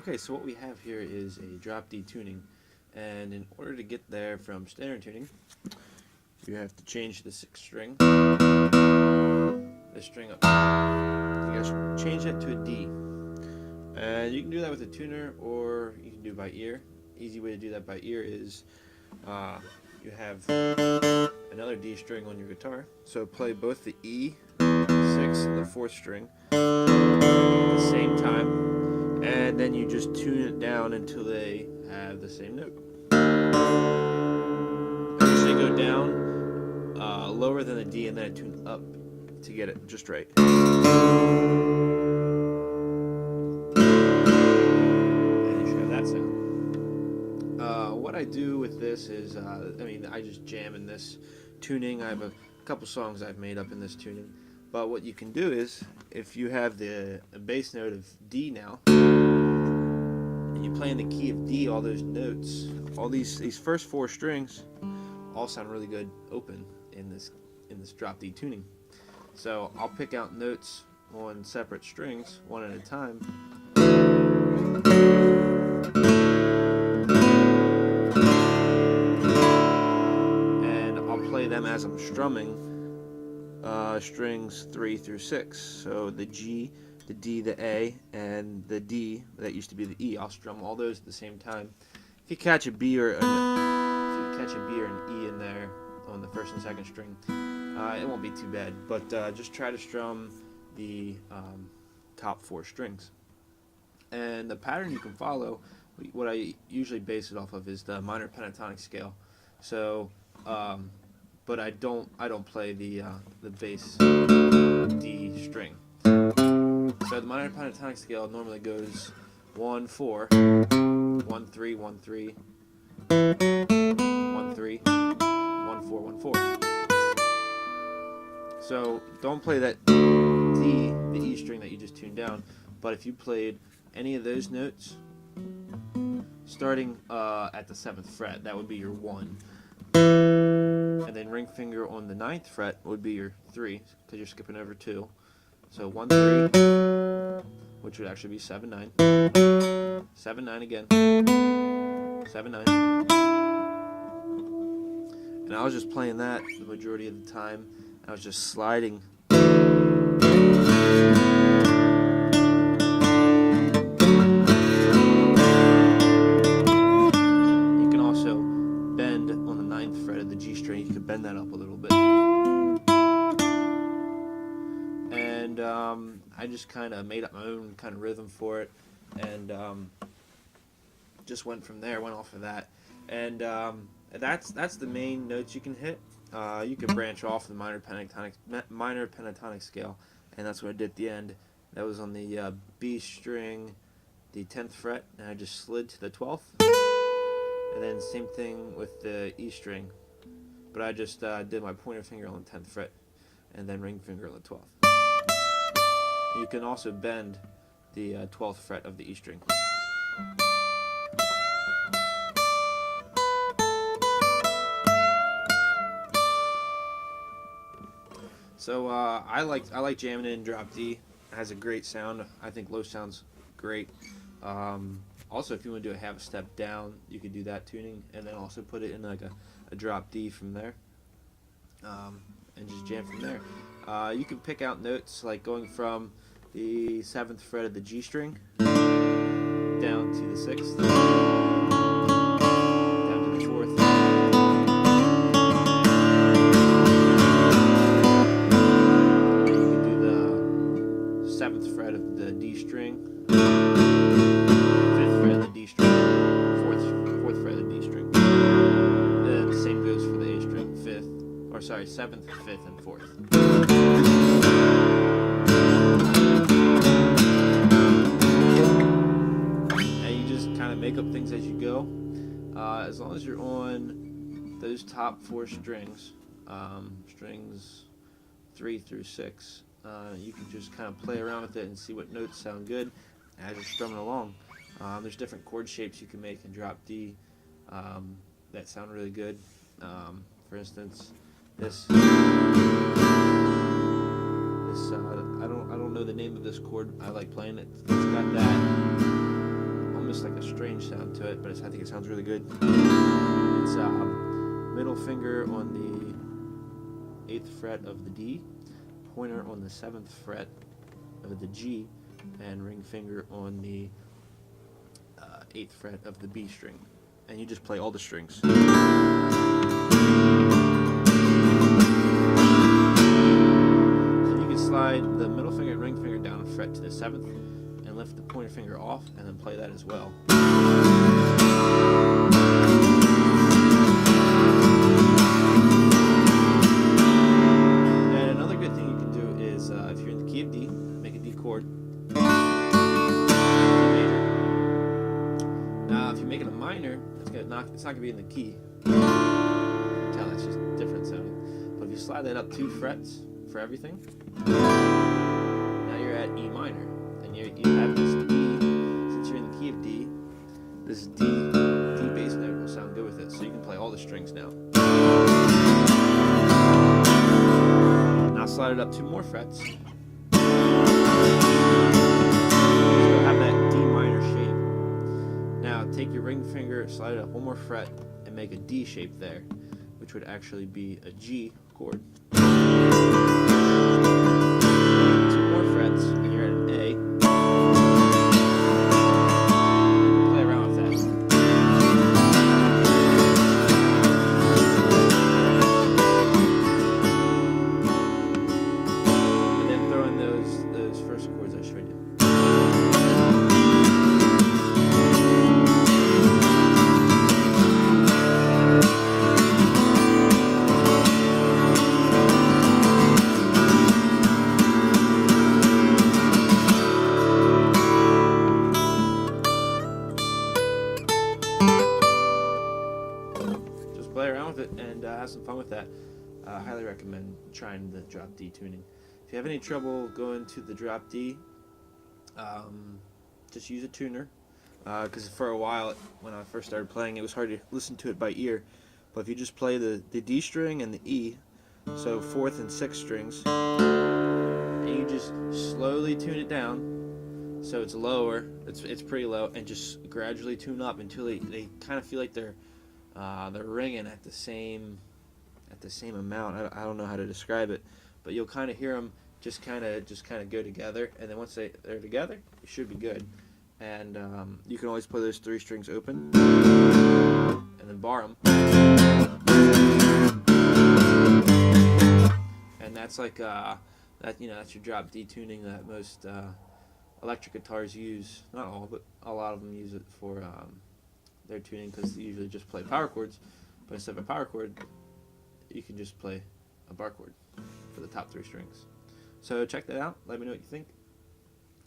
Okay, so what we have here is a drop D tuning, and in order to get there from standard tuning, you have to change the 6th string, this string up. You guys change that to a D, and you can do that with a tuner, or you can do it by ear. Easy way to do that by ear is you have another D string on your guitar, so play both the E, 6th, and the 4th string at the same time. And then you just tune it down until they have the same note. I usually go down lower than the D and then I tune up to get it just right. And you should have that sound. What I do with this is, I just jam in this tuning. I have a couple songs I've made up in this tuning. But what you can do is, if you have the bass note of D now, and you play in the key of D, all those notes, all these first 4 strings, all sound really good open in this drop D tuning. So I'll pick out notes on separate strings, one at a time, and I'll play them as I'm strumming. Strings 3 through 6. So the G, the D, the A, and the D that used to be the E. I'll strum all those at the same time. If you catch a B or an E in there on the 1st and 2nd string, it won't be too bad. But just try to strum the top 4 strings. And the pattern you can follow, what I usually base it off of, is the minor pentatonic scale. So but I don't play the bass D string. So the minor pentatonic scale normally goes 1 4 1 3 1 3 1 3 1 4 1 4. So don't play that D, the E string that you just tuned down. But if you played any of those notes starting at the 7th fret, that would be your 1. And then ring finger on the 9th fret would be your 3, because you're skipping over 2. So 1 3, which would actually be 7 9, 7 9 again, 7 9. And I was just playing that the majority of the time. I was just sliding. Bend that up a little bit, and I just kind of made up my own kind of rhythm for it, and just went from there, went off of that, and that's the main notes you can hit. You can branch off the minor pentatonic scale, and that's what I did at the end. That was on the B string, the 10th fret, and I just slid to the 12th, and then same thing with the E string. But I just did my pointer finger on the 10th fret and then ring finger on the 12th. And you can also bend the 12th fret of the E string. So I like jamming it in drop D. It has a great sound. I think low sounds great. Also, if you want to do a half a step down, you could do that tuning, and then also put it in like a drop D from there, and just jam from there. You can pick out notes like going from the 7th fret of the G string down to the 6th, down to the 4th, and you can do the 7th fret of the D string, 5th fret of the D string, 4th fret of the D string. The same goes for the A string, 7th, 5th, and 4th. make up things as you go. As long as you're on those top 4 strings, strings 3 through 6, you can just kind of play around with it and see what notes sound good as you're strumming along. There's different chord shapes you can make in drop D that sound really good. For instance, this I don't know the name of this chord. I like playing it. It's got that almost like a strange sound to it, but I think it sounds really good. It's middle finger on the 8th fret of the D, pointer on the 7th fret of the G, and ring finger on the 8th fret of the B string. And you just play all the strings. And you can slide the middle finger and ring finger down a fret to the 7th and lift the pointer finger off and then play that as well. And another good thing you can do is if you're in the key of D, make a D chord. Now if you make it a minor, it's not going to be in the key. You can tell that's just different sounding. But if you slide that up 2 frets for everything, now you're at E minor. And you have this D, since you're in the key of D, this D bass note will sound good with it. So you can play all the strings now. Now slide it up 2 more frets. So have that D minor shape. Now take your ring finger, slide it up 1 more fret, and make a D shape there, which would actually be a G chord. 2 more frets, and you're at an A. Play around with that. And then throw in those first chords I showed you. Play around with it and have some fun with that. I highly recommend trying the drop D tuning. If you have any trouble going to the drop D, just use a tuner, because for a while when I first started playing it was hard to listen to it by ear. But if you just play the D string and the E, so 4th and 6th strings, and you just slowly tune it down so it's lower, it's pretty low, and just gradually tune up until they kind of feel like they're ringing at the same amount. I don't know how to describe it, but you'll kind of hear them just kind of go together, and then once they're together, you should be good. And you can always play those 3 strings open, and then bar them, and that's like that's your drop D tuning that most electric guitars use. Not all, but a lot of them use it for their tuning, because they usually just play power chords, but instead of a power chord you can just play a bar chord for the top 3 strings. So check that out, let me know what you think.